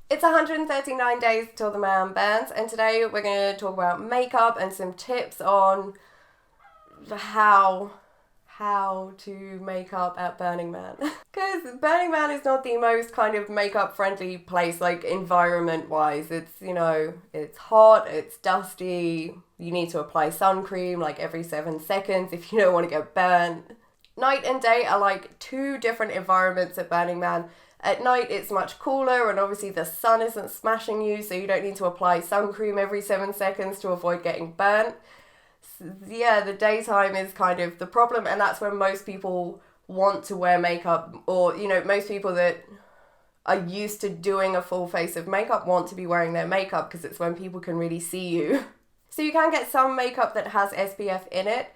It's 139 days till the man burns, and today we're going to talk about makeup and some tips on how to make up at Burning Man. Because Burning Man is not the most kind of makeup friendly place, like environment wise. It's, you know, it's hot, it's dusty, you need to apply sun cream like every 7 seconds if you don't want to get burnt. Night and day are like two different environments at Burning Man. At night it's much cooler and obviously the sun isn't smashing you, so you don't need to apply sun cream every 7 seconds to avoid getting burnt. So, yeah, the daytime is kind of the problem, and that's when most people want to wear makeup, or, you know, most people that are used to doing a full face of makeup want to be wearing their makeup because it's when people can really see you. So you can get some makeup that has SPF in it,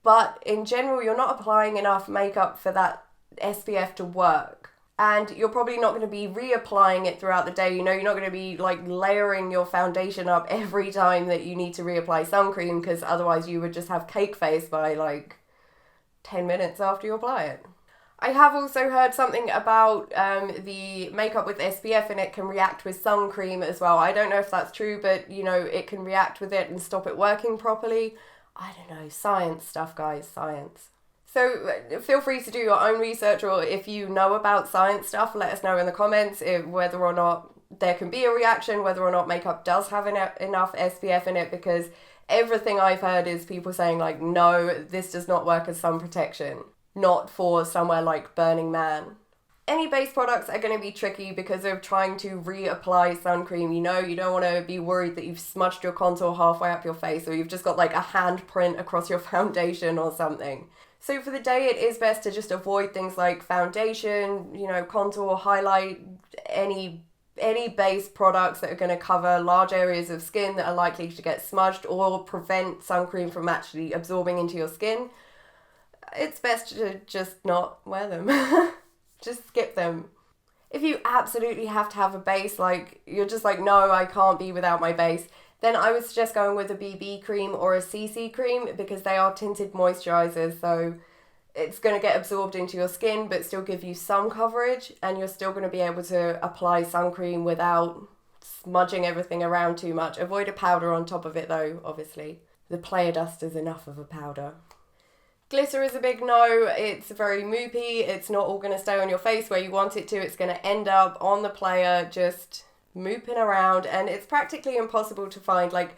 but in general you're not applying enough makeup for that SPF to work. And you're probably not going to be reapplying it throughout the day. You know, you're not going to be like layering your foundation up every time that you need to reapply sun cream, because otherwise you would just have cake face by like 10 minutes after you apply it. I have also heard something about the makeup with SPF in it can react with sun cream as well. I don't know if that's true, but you know, it can react with it and stop it working properly. I don't know, science stuff, guys, science. So feel free to do your own research, or if you know about science stuff, let us know in the comments whether or not there can be a reaction, whether or not makeup does have enough SPF in it, because everything I've heard is people saying like, no, this does not work as sun protection, not for somewhere like Burning Man. Any base products are going to be tricky because of trying to reapply sun cream. You know, you don't want to be worried that you've smudged your contour halfway up your face, or you've just got like a handprint across your foundation or something. So for the day, it is best to just avoid things like foundation, you know, contour, highlight, any base products that are going to cover large areas of skin that are likely to get smudged or prevent sun cream from actually absorbing into your skin. It's best to just not wear them. Just skip them. If you absolutely have to have a base, like you're just like, no, I can't be without my base, then I would suggest going with a BB cream or a CC cream, because they are tinted moisturisers, so it's going to get absorbed into your skin but still give you some coverage, and you're still going to be able to apply sun cream without smudging everything around too much. Avoid a powder on top of it though, obviously. The player dust is enough of a powder. Glitter is a big no. It's very moopy. It's not all going to stay on your face where you want it to. It's going to end up on the player just mooping around, and it's practically impossible to find. Like,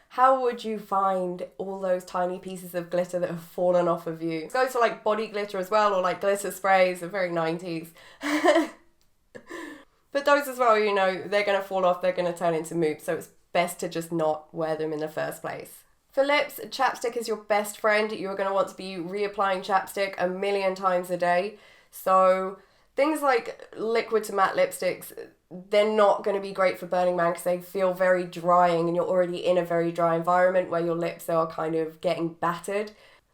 how would you find all those tiny pieces of glitter that have fallen off of you? It goes for like body glitter as well, or like glitter sprays. They're very 90s. But those as well, you know, they're going to fall off. They're going to turn into moop, so it's best to just not wear them in the first place. For lips, chapstick is your best friend. You're going to want to be reapplying chapstick a million times a day. So things like liquid to matte lipsticks, they're not going to be great for Burning Man because they feel very drying, and you're already in a very dry environment where your lips are kind of getting battered.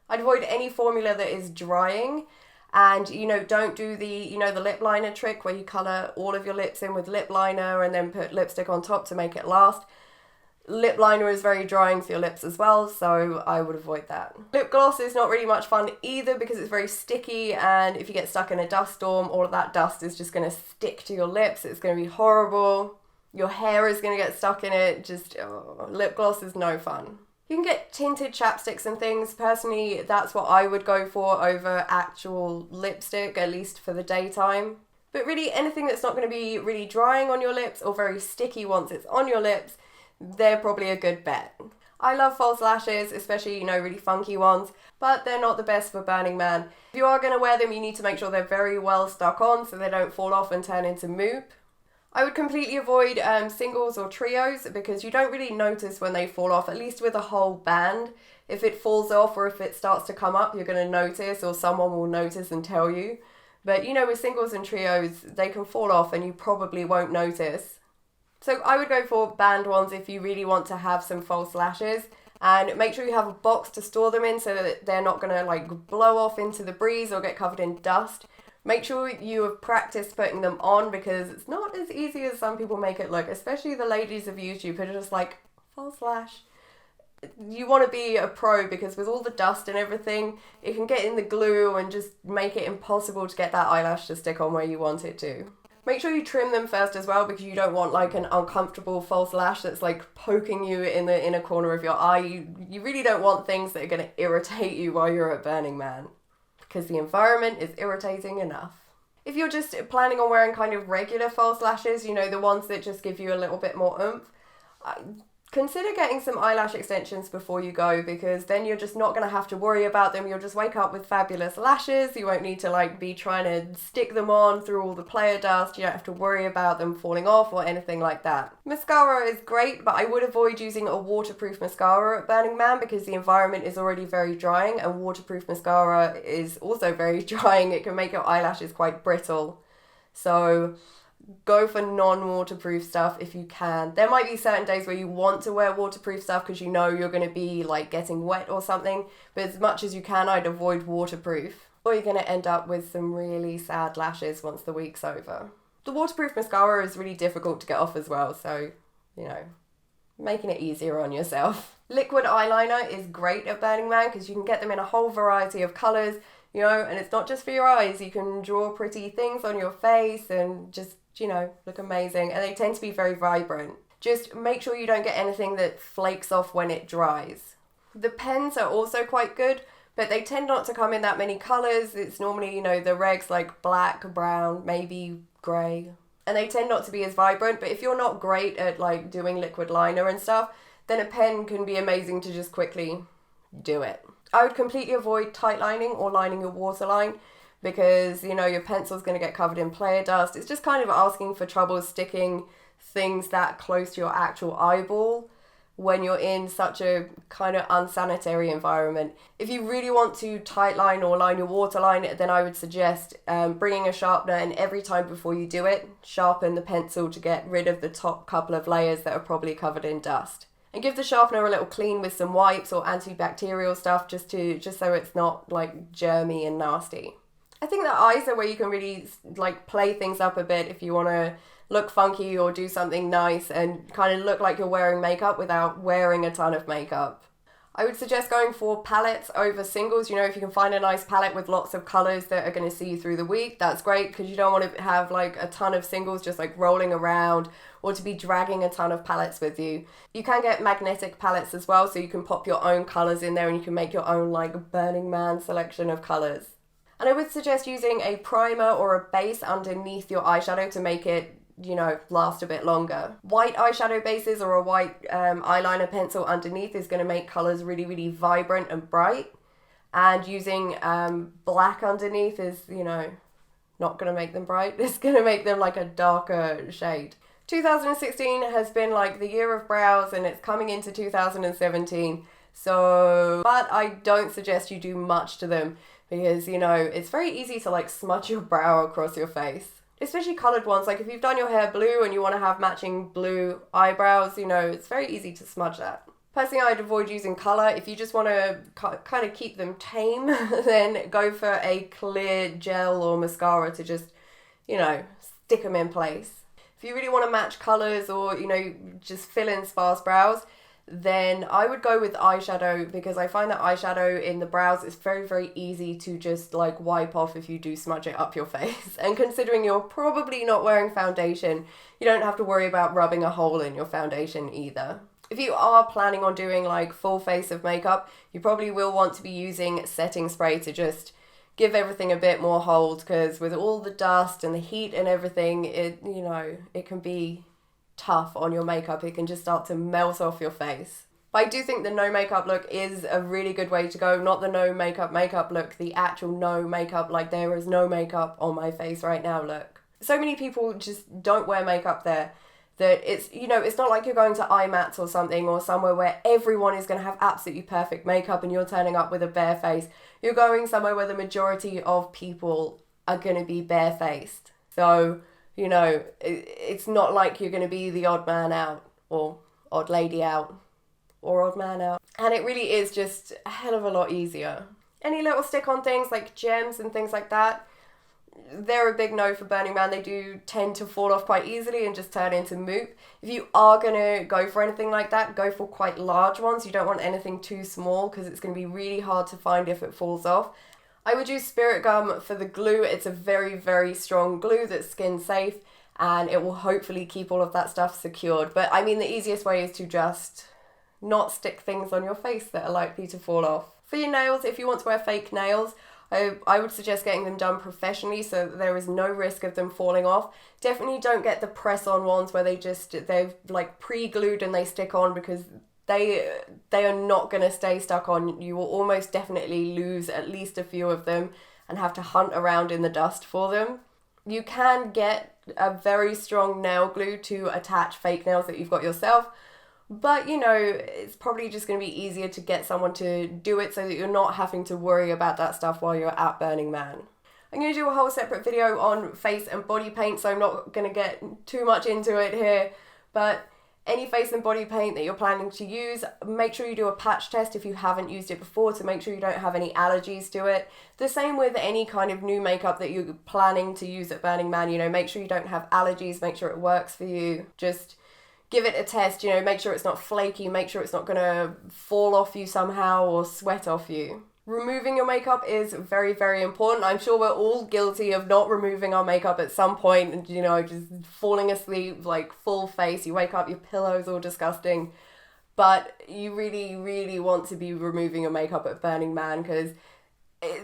I'd avoid any formula that is drying, and, you know, don't do the, you know, the lip liner trick where you colour all of your lips in with lip liner and then put lipstick on top to make it last. Lip liner is very drying for your lips as well, so I would avoid that. Lip gloss is not really much fun either because it's very sticky, and if you get stuck in a dust storm, all of that dust is just going to stick to your lips. It's going to be horrible. Your hair is going to get stuck in it. Lip gloss is no fun. You can get tinted chapsticks and things. Personally, that's what I would go for over actual lipstick, at least for the daytime. But really, anything that's not going to be really drying on your lips or very sticky once it's on your lips, they're probably a good bet. I love false lashes, especially, you know, really funky ones, but they're not the best for Burning Man. If you are going to wear them, you need to make sure they're very well stuck on so they don't fall off and turn into moop. I would completely avoid singles or trios because you don't really notice when they fall off, at least with a whole band. If it falls off or if it starts to come up, you're going to notice, or someone will notice and tell you. But, you know, with singles and trios, they can fall off and you probably won't notice. So I would go for band ones if you really want to have some false lashes, and make sure you have a box to store them in so that they're not going to like blow off into the breeze or get covered in dust. Make sure you have practiced putting them on because it's not as easy as some people make it look, especially the ladies of YouTube who are just like, false lash. You want to be a pro because with all the dust and everything, it can get in the glue and just make it impossible to get that eyelash to stick on where you want it to. Make sure you trim them first as well, because you don't want like an uncomfortable false lash that's like poking you in the inner corner of your eye. You really don't want things that are going to irritate you while you're at Burning Man, because the environment is irritating enough. If you're just planning on wearing kind of regular false lashes, you know, the ones that just give you a little bit more oomph, consider getting some eyelash extensions before you go, because then you're just not going to have to worry about them. You'll just wake up with fabulous lashes. You won't need to like be trying to stick them on through all the player dust. You don't have to worry about them falling off or anything like that. Mascara is great, but I would avoid using a waterproof mascara at Burning Man, because the environment is already very drying, and waterproof mascara is also very drying. It can make your eyelashes quite brittle. So go for non-waterproof stuff if you can. There might be certain days where you want to wear waterproof stuff because you know you're going to be like getting wet or something, but as much as you can, I'd avoid waterproof, or you're going to end up with some really sad lashes once the week's over. The waterproof mascara is really difficult to get off as well, so, you know, making it easier on yourself. Liquid eyeliner is great at Burning Man because you can get them in a whole variety of colours, you know, and it's not just for your eyes. You can draw pretty things on your face and just, you know, look amazing, and they tend to be very vibrant. Just make sure you don't get anything that flakes off when it dries. The pens are also quite good, but they tend not to come in that many colours. It's normally, you know, the regs like black, brown, maybe grey, and they tend not to be as vibrant. But if you're not great at like doing liquid liner and stuff, then a pen can be amazing to just quickly do it. I would completely avoid tight lining or lining your waterline, because, you know, your pencil's going to get covered in player dust. It's just kind of asking for trouble sticking things that close to your actual eyeball when you're in such a kind of unsanitary environment. If you really want to tight line or line your waterline, then I would suggest bringing a sharpener, and every time before you do it, sharpen the pencil to get rid of the top couple of layers that are probably covered in dust. And give the sharpener a little clean with some wipes or antibacterial stuff, just so it's not like germy and nasty. I think the eyes are where you can really like play things up a bit if you want to look funky or do something nice and kind of look like you're wearing makeup without wearing a ton of makeup. I would suggest going for palettes over singles. You know, if you can find a nice palette with lots of colours that are going to see you through the week, that's great, because you don't want to have like a ton of singles just like rolling around, or to be dragging a ton of palettes with you. You can get magnetic palettes as well, so you can pop your own colours in there and you can make your own like Burning Man selection of colours. And I would suggest using a primer or a base underneath your eyeshadow to make it, you know, last a bit longer. White eyeshadow bases or a white eyeliner pencil underneath is going to make colours really, really vibrant and bright. And using black underneath is, you know, not going to make them bright. It's going to make them like a darker shade. 2016 has been like the year of brows, and it's coming into 2017. So, but I don't suggest you do much to them, because, you know, it's very easy to like smudge your brow across your face. Especially coloured ones, like if you've done your hair blue and you want to have matching blue eyebrows, you know, it's very easy to smudge that. Personally, I'd avoid using colour. If you just want to kind of keep them tame, then go for a clear gel or mascara to just, you know, stick them in place. If you really want to match colours or, you know, just fill in sparse brows, then I would go with eyeshadow, because I find that eyeshadow in the brows is very, very easy to just like wipe off if you do smudge it up your face. And considering you're probably not wearing foundation, you don't have to worry about rubbing a hole in your foundation either. If you are planning on doing like full face of makeup, you probably will want to be using setting spray to just give everything a bit more hold, because with all the dust and the heat and everything, it, you know, it can be tough on your makeup. It can just start to melt off your face. But I do think the no makeup look is a really good way to go. Not the no makeup look, the actual no makeup, like there is no makeup on my face right now look. So many people just don't wear makeup there, that it's, you know, it's not like you're going to IMATS or something, or somewhere where everyone is going to have absolutely perfect makeup and you're turning up with a bare face. You're going somewhere where the majority of people are going to be barefaced. So, you know, it's not like you're going to be the odd man out, or odd lady out, or odd man out. And it really is just a hell of a lot easier. Any little stick-on things like gems and things like that, they're a big no for Burning Man. They do tend to fall off quite easily and just turn into moop. If you are going to go for anything like that, go for quite large ones. You don't want anything too small, because it's going to be really hard to find if it falls off. I would use Spirit Gum for the glue. It's a very, very strong glue that's skin safe, and it will hopefully keep all of that stuff secured. But I mean, the easiest way is to just not stick things on your face that are likely to fall off. For your nails, if you want to wear fake nails, I would suggest getting them done professionally so that there is no risk of them falling off. Definitely don't get the press-on ones where they've like pre-glued and they stick on, because they are not going to stay stuck on. You will almost definitely lose at least a few of them and have to hunt around in the dust for them. You can get a very strong nail glue to attach fake nails that you've got yourself, but you know, it's probably just going to be easier to get someone to do it so that you're not having to worry about that stuff while you're at Burning Man. I'm going to do a whole separate video on face and body paint, so I'm not going to get too much into it here, but any face and body paint that you're planning to use, make sure you do a patch test if you haven't used it before to make sure you don't have any allergies to it. The same with any kind of new makeup that you're planning to use at Burning Man, you know, make sure you don't have allergies, make sure it works for you. Just give it a test, you know, make sure it's not flaky, make sure it's not going to fall off you somehow or sweat off you. Removing your makeup is very, very important. I'm sure we're all guilty of not removing our makeup at some point and, you know, just falling asleep, like full face. You wake up, your pillow's all disgusting. But you really, really want to be removing your makeup at Burning Man, because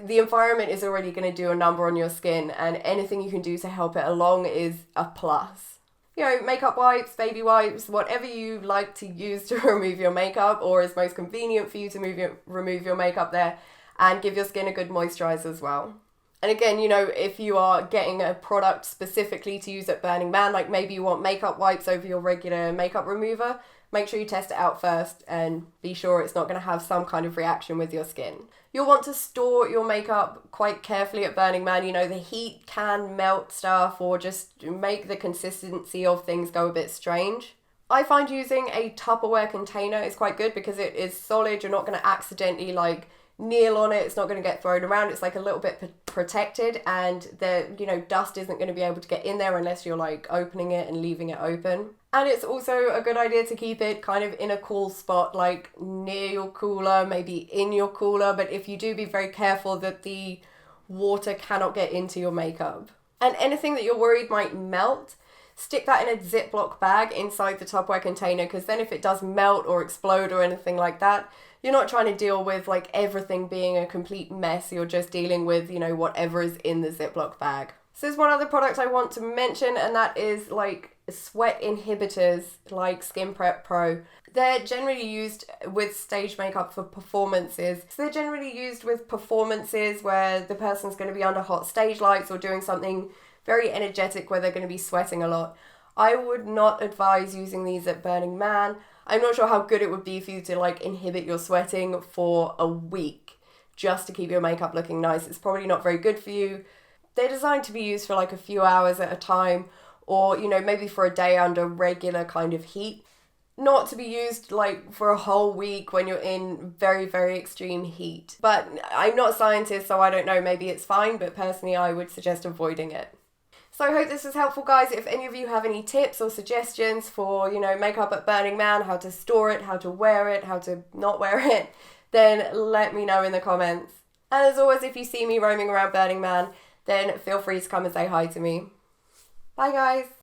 the environment is already going to do a number on your skin, and anything you can do to help it along is a plus. You know, makeup wipes, baby wipes, whatever you like to use to remove your makeup or is most convenient for you to remove your makeup there, and give your skin a good moisturiser as well. And again, you know, if you are getting a product specifically to use at Burning Man, like maybe you want makeup wipes over your regular makeup remover, make sure you test it out first and be sure it's not going to have some kind of reaction with your skin. You'll want to store your makeup quite carefully at Burning Man. You know, the heat can melt stuff or just make the consistency of things go a bit strange. I find using a Tupperware container is quite good because it is solid. You're not going to accidentally like kneel on it. It's not going to get thrown around. It's like a little bit protected, and the, you know, dust isn't going to be able to get in there unless you're like opening it and leaving it open. And it's also a good idea to keep it kind of in a cool spot, like near your cooler, maybe in your cooler. But if you do, be very careful that the water cannot get into your makeup. And anything that you're worried might melt, stick that in a Ziploc bag inside the Tupperware container, because then if it does melt or explode or anything like that, you're not trying to deal with like everything being a complete mess. You're just dealing with, you know, whatever is in the Ziploc bag. So there's one other product I want to mention, and that is like sweat inhibitors like Skin Prep Pro. They're generally used with stage makeup for performances. So they're generally used with performances where the person's going to be under hot stage lights or doing something very energetic where they're going to be sweating a lot. I would not advise using these at Burning Man. I'm not sure how good it would be for you to like inhibit your sweating for a week just to keep your makeup looking nice. It's probably not very good for you. They're designed to be used for like a few hours at a time, or, you know, maybe for a day under regular kind of heat. Not to be used like for a whole week when you're in very, very extreme heat. But I'm not a scientist, so I don't know, maybe it's fine, but personally I would suggest avoiding it. So I hope this was helpful, guys. If any of you have any tips or suggestions for, you know, makeup at Burning Man, how to store it, how to wear it, how to not wear it, then let me know in the comments. And as always, if you see me roaming around Burning Man, then feel free to come and say hi to me. Bye, guys.